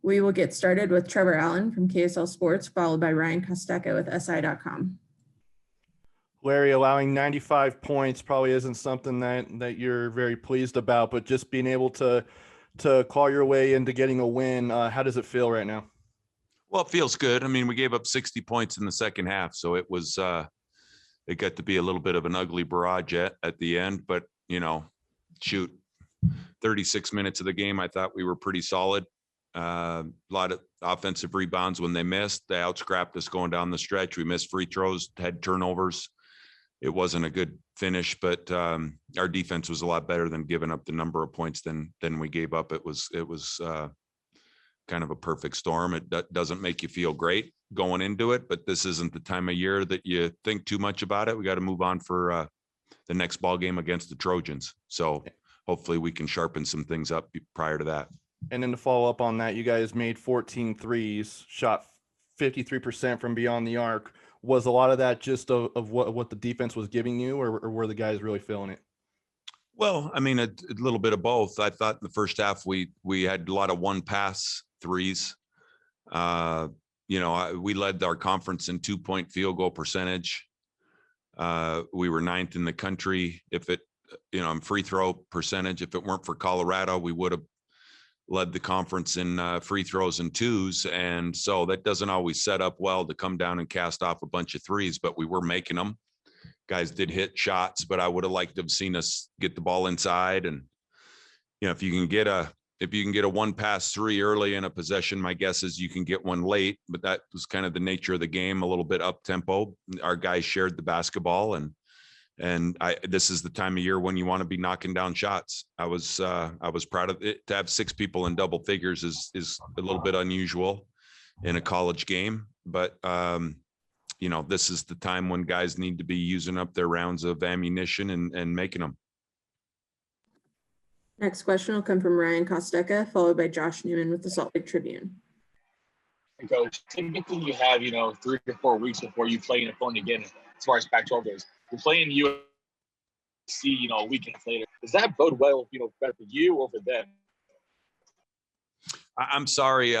We will get started with Trevor Allen from KSL Sports, followed by Ryan Kostecka with SI.com. Larry, allowing 95 points probably isn't something that you're very pleased about, but just being able to claw your way into getting a win, how does it feel right now? Well, it feels good. I mean, we gave up 60 points in the second half, so it was it got to be a little bit of an ugly barrage at the end, but 36 minutes of the game, I thought we were pretty solid. A lot of offensive rebounds when they missed. They outscrapped us going down the stretch. We missed free throws, had turnovers. It wasn't a good finish, but our defense was a lot better than giving up the number of points than we gave up. It was kind of a perfect storm. It doesn't make you feel great going into it, but this isn't the time of year that you think too much about it. We got to move on for the next ball game against the Trojans. So hopefully we can sharpen some things up prior to that. And then to follow up on that, you guys made 14 threes, shot 53% from beyond the arc. Was a lot of that just of what the defense was giving you, or were the guys really feeling it? Well, I mean, a little bit of both. I thought in the first half we had a lot of one pass threes. We led our conference in 2-point field goal percentage. We were 9th in the country. If it, free throw percentage, if it weren't for Colorado, we would have led the conference in free throws and twos. And so that doesn't always set up well to come down and cast off a bunch of threes, but we were making them. Guys did hit shots, but I would have liked to have seen us get the ball inside. And, if you can get a one pass three early in a possession, my guess is you can get one late, but that was kind of the nature of the game, a little bit up tempo. Our guys shared the basketball, and this is the time of year when you want to be knocking down shots. I was proud of it. To have 6 people in double figures is a little bit unusual in a college game, but this is the time when guys need to be using up their rounds of ammunition and making them. Next question will come from Ryan Kostecka, followed by Josh Newman with the Salt Lake Tribune. Coach, typically you have 3 to 4 weeks before you play an opponent again as far as Pac-12 goes. You're playing USC, a weekend later. Does that bode well, better for you or for them? I'm sorry.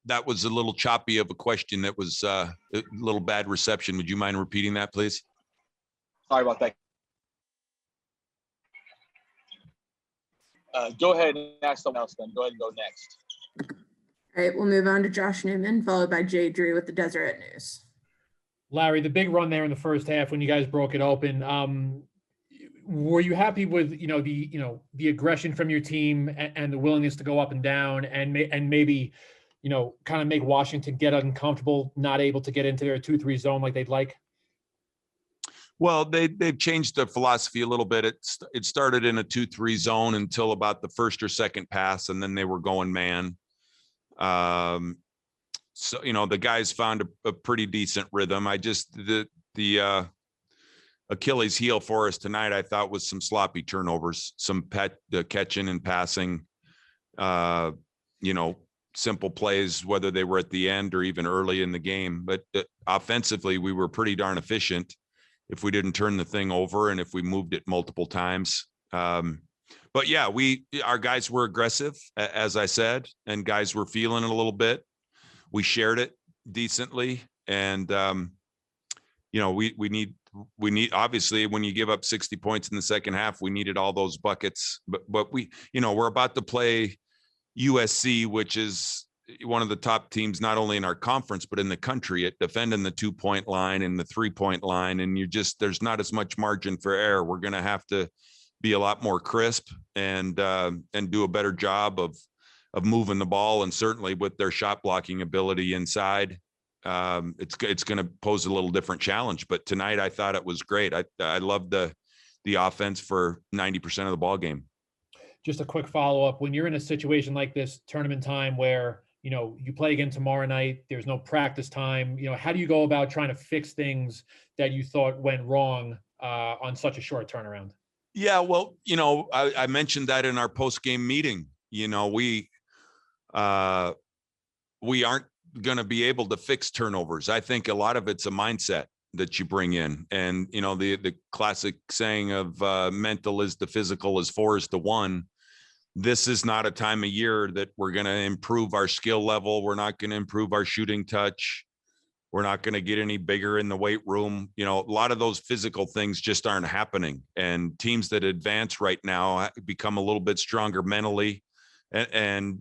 That was a little choppy of a question. That was a little bad reception. Would you mind repeating that, please? Sorry about that. Go ahead and ask someone else then. Go ahead and go next. All right, we'll move on to Josh Newman, followed by Jay Drew with the Deseret News. Larry, the big run there in the first half when you guys broke it open, were you happy with the aggression from your team and the willingness to go up and down and maybe kind of make Washington get uncomfortable, not able to get into their 2-3 zone like they'd like? Well, they've changed their philosophy a little bit. It started in a 2-3 zone until about the first or second pass, and then they were going man. So, the guys found a pretty decent rhythm. The Achilles heel for us tonight, I thought, was some sloppy turnovers, some catching and passing, simple plays, whether they were at the end or even early in the game. But offensively, we were pretty darn efficient if we didn't turn the thing over and if we moved it multiple times. But yeah, our guys were aggressive, as I said, and guys were feeling it a little bit. We shared it decently. And, we need, obviously, when you give up 60 points in the second half, we needed all those buckets, but we're about to play USC, which is one of the top teams, not only in our conference, but in the country at defending the 2-point line and the 3-point line. And there's not as much margin for error. We're going to have to be a lot more crisp and do a better job of moving the ball. And certainly with their shot blocking ability inside, it's going to pose a little different challenge. But tonight I thought it was great. I loved the offense for 90% of the ball game. Just a quick follow-up. When you're in a situation like this, tournament time, where you play again tomorrow night, there's no practice time, how do you go about trying to fix things that you thought went wrong on such a short turnaround? Yeah, well, I mentioned that in our post-game meeting. We aren't going to be able to fix turnovers. I think a lot of it's a mindset that you bring in. And, the classic saying of mental is to physical is 4 is to 1. this is not a time of year that we're going to improve our skill level. We're not going to improve our shooting touch. We're not going to get any bigger in the weight room. You know, a lot of those physical things just aren't happening. And teams that advance right now become a little bit stronger mentally. And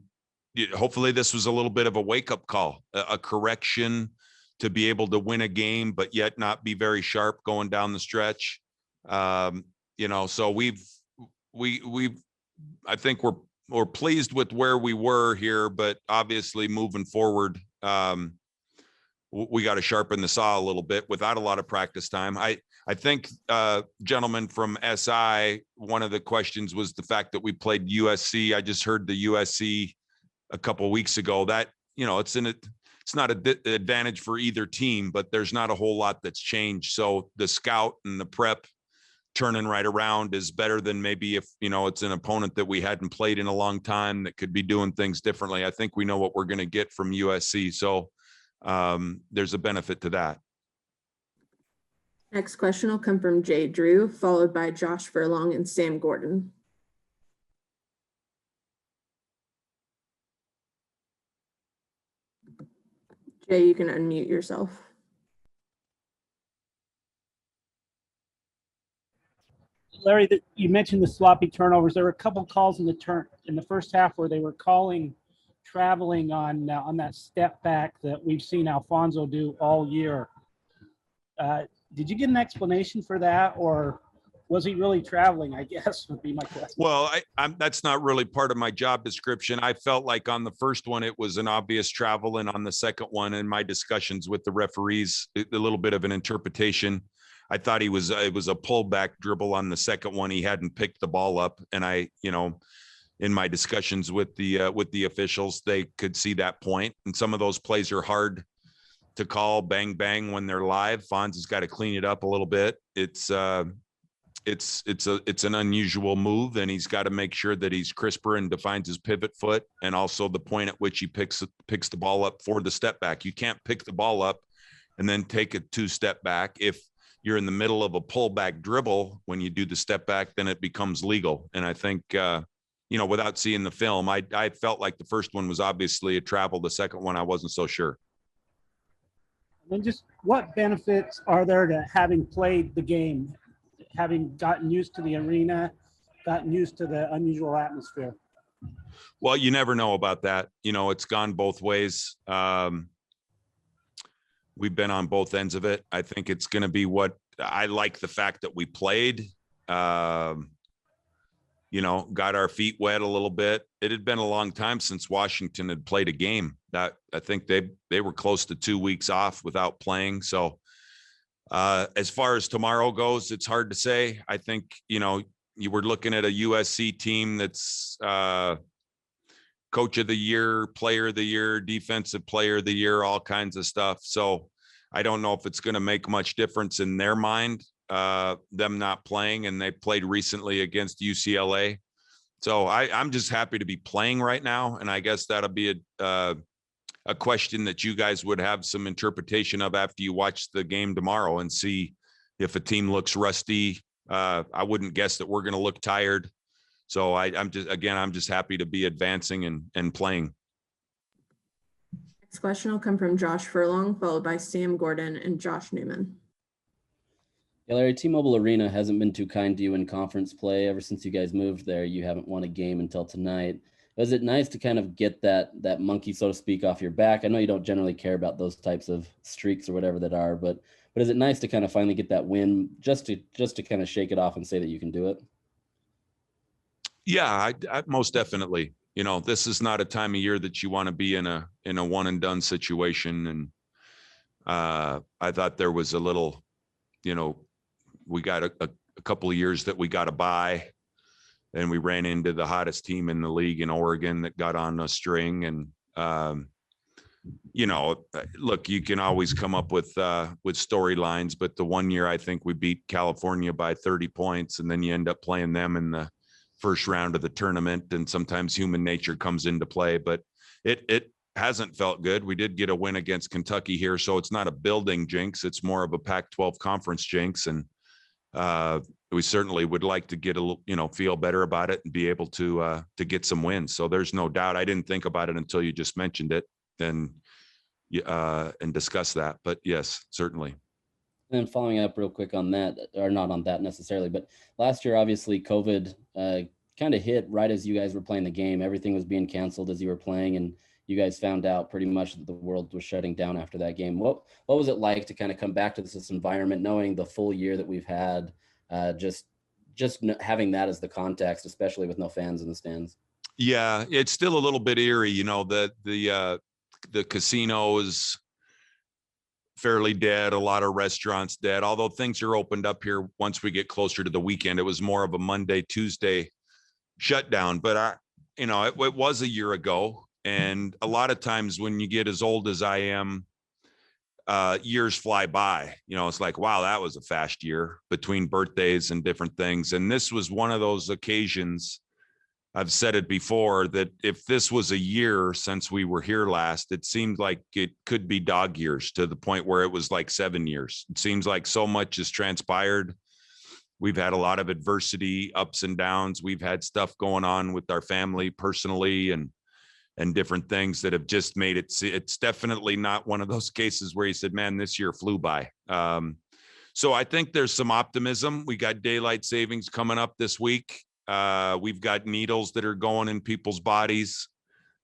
hopefully this was a little bit of a wake-up call, a correction to be able to win a game, but yet not be very sharp going down the stretch. You know, so I think we're pleased with where we were here, but obviously moving forward, we got to sharpen the saw a little bit without a lot of practice time. I think, gentlemen from SI, one of the questions was the fact that we played USC. I just heard the USC a couple of weeks ago. That, you know, it's not an advantage for either team, but there's not a whole lot that's changed. So the scout and the prep turning right around is better than maybe if, you know, it's an opponent that we hadn't played in a long time that could be doing things differently. I think we know what we're going to get from USC. So there's a benefit to that. Next question will come from Jay Drew, followed by Josh Furlong and Sam Gordon. Jay, you can unmute yourself. Larry, you mentioned the sloppy turnovers. There were a couple calls in the first half where they were calling traveling on that step back that we've seen Alfonso do all year. Did you get an explanation for that, or was he really traveling, I guess, would be my question. Well, that's not really part of my job description. I felt like on the first one, it was an obvious travel, and on the second one, in my discussions with the referees, a little bit of an interpretation. I thought it was a pullback dribble on the second one. He hadn't picked the ball up, and in my discussions with the officials, they could see that point. And some of those plays are hard to call bang bang when they're live. Fonz has got to clean it up a little bit. It's an unusual move, and he's got to make sure that he's crisper and defines his pivot foot, and also the point at which he picks the ball up for the step back. You can't pick the ball up and then take a 2-step back. If you're in the middle of a pullback dribble, when you do the step back, then it becomes legal. And I think, without seeing the film, I felt like the first one was obviously a travel. The second one, I wasn't so sure. And just what benefits are there to having played the game, having gotten used to the arena, gotten used to the unusual atmosphere? Well, you never know about that. It's gone both ways. We've been on both ends of it. I think it's going to be what I like, the fact that we played, got our feet wet a little bit. It had been a long time since Washington had played a game. That I think they were close to 2 weeks off without playing. So as far as tomorrow goes, it's hard to say. I think, you were looking at a USC team that's coach of the year, player of the year, defensive player of the year, all kinds of stuff. So I don't know if it's going to make much difference in their mind, them not playing, and they played recently against UCLA. So I'm just happy to be playing right now. And I guess that'll be a question that you guys would have some interpretation of after you watch the game tomorrow and see if a team looks rusty. I wouldn't guess that we're going to look tired. So I'm just happy to be advancing and playing. Next question will come from Josh Furlong, followed by Sam Gordon and Josh Newman. Yeah, Larry, T-Mobile Arena hasn't been too kind to you in conference play. Ever since you guys moved there, you haven't won a game until tonight. Was it nice to kind of get that monkey, so to speak, off your back? I know you don't generally care about those types of streaks or whatever that are, but is it nice to kind of finally get that win just to kind of shake it off and say that you can do it? Yeah, I most definitely. This is not a time of year that you want to be in a one and done situation. And I thought there was a little, we got a couple of years that we got a bye, and we ran into the hottest team in the league in Oregon that got on a string. And, look, you can always come up with storylines, but the one year I think we beat California by 30 points, and then you end up playing them in the first round of the tournament, and sometimes human nature comes into play, but it hasn't felt good. We did get a win against Kentucky here, so it's not a building jinx. It's more of a Pac-12 conference jinx. And we certainly would like to get a little, feel better about it and be able to get some wins. So there's no doubt. I didn't think about it until you just mentioned it and discuss that. But yes, certainly. And following up real quick on that, or not on that necessarily, but last year, obviously COVID kind of hit right as you guys were playing the game. Everything was being canceled as you were playing, and you guys found out pretty much that the world was shutting down after that game. What was it like to kind of come back to this environment, knowing the full year that we've had, just having that as the context, especially with no fans in the stands? Yeah, it's still a little bit eerie, the casino is fairly dead, a lot of restaurants dead, although things are opened up here once we get closer to the weekend. It was more of a Monday, Tuesday shutdown, but it was a year ago. And a lot of times when you get as old as I am, years fly by. It's like, wow, that was a fast year between birthdays and different things. And this was one of those occasions, I've said it before, that if this was a year since we were here last, it seemed like it could be dog years, to the point where it was like 7 years. It seems like so much has transpired. We've had a lot of adversity, ups and downs. We've had stuff going on with our family personally and different things that have just made it. It's definitely not one of those cases where you said, man, this year flew by. So I think there's some optimism. We got daylight savings coming up this week. We've got needles that are going in people's bodies.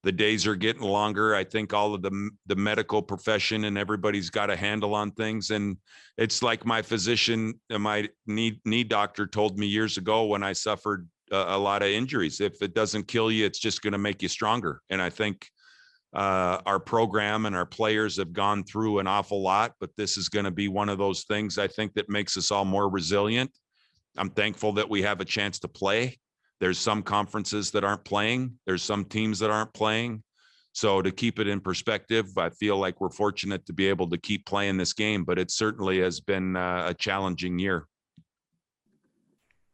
The days are getting longer. I think all of the medical profession and everybody's got a handle on things. And it's like my physician, my knee doctor told me years ago when I suffered a lot of injuries, if it doesn't kill you, it's just going to make you stronger. And I think our program and our players have gone through an awful lot, but this is going to be one of those things, I think, that makes us all more resilient. I'm thankful that we have a chance to play. There's some conferences that aren't playing. There's some teams that aren't playing. So to keep it in perspective, I feel like we're fortunate to be able to keep playing this game, but it certainly has been a challenging year.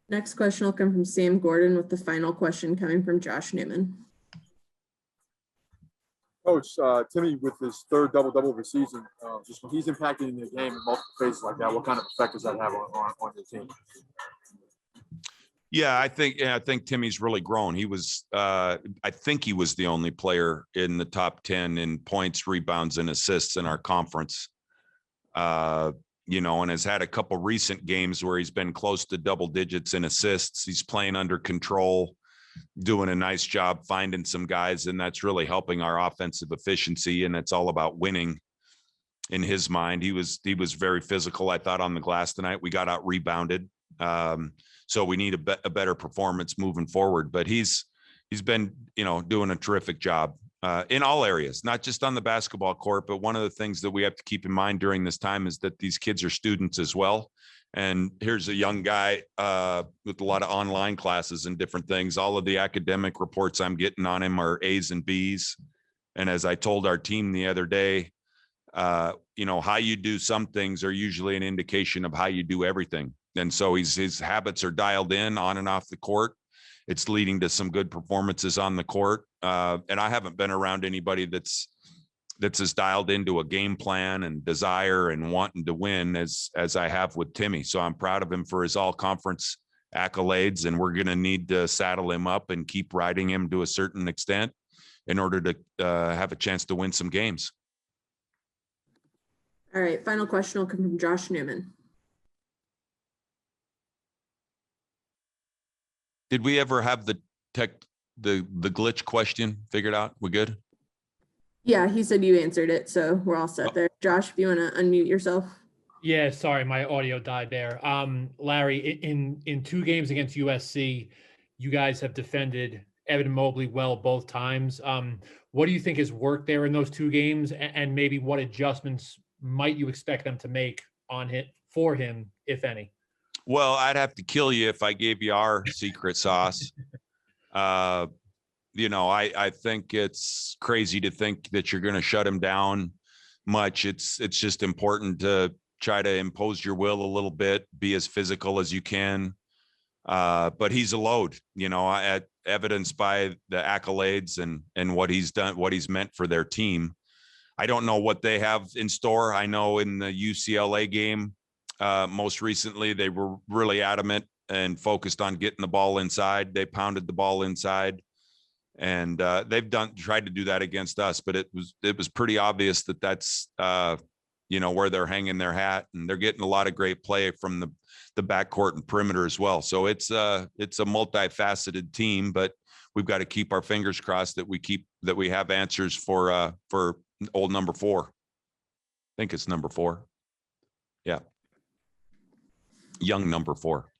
Next question will come from Sam Gordon, with the final question coming from Josh Newman. Coach, Timmy, with his third double-double of the season, just when he's impacting the game in multiple phases like that, what kind of effect does that have on your team? Yeah, I think Timmy's really grown. He was, I think he was the only player in the top 10 in points, rebounds, and assists in our conference. And has had a couple recent games where he's been close to double digits in assists. He's playing under control, doing a nice job finding some guys, and that's really helping our offensive efficiency. And it's all about winning in his mind. He was very physical, I thought, on the glass tonight. We got out rebounded. So we need a better performance moving forward, but he's been, doing a terrific job in all areas, not just on the basketball court. But one of the things that we have to keep in mind during this time is that these kids are students as well. And here's a young guy with a lot of online classes and different things. All of the academic reports I'm getting on him are A's and B's. And as I told our team the other day, how you do some things are usually an indication of how you do everything. And so his habits are dialed in on and off the court. It's leading to some good performances on the court. And I haven't been around anybody that's as dialed into a game plan and desire and wanting to win as I have with Timmy. So I'm proud of him for his all conference accolades, and we're going to need to saddle him up and keep riding him to a certain extent in order to have a chance to win some games. All right, final question will come from Josh Newman. Did we ever have the glitch question figured out? We good? Yeah, he said you answered it, so we're all set there. Josh, if you want to unmute yourself. Yeah, sorry, my audio died there. Larry, in 2 games against USC, you guys have defended Evan Mobley well both times. What do you think has worked there in those 2 games, and maybe what adjustments might you expect them to make for him, if any? Well, I'd have to kill you if I gave you our secret sauce. I think it's crazy to think that you're going to shut him down much. It's just important to try to impose your will a little bit, be as physical as you can. But he's a load, evidenced by the accolades and what he's done, what he's meant for their team. I don't know what they have in store. I know in the UCLA game, Most recently, they were really adamant and focused on getting the ball inside. They pounded the ball inside, and they've tried to do that against us. But it was pretty obvious that that's where they're hanging their hat, and they're getting a lot of great play from the backcourt and perimeter as well. So it's a multifaceted team, but we've got to keep our fingers crossed that we have answers for old number 4. I think it's number 4. Yeah. Young number 4.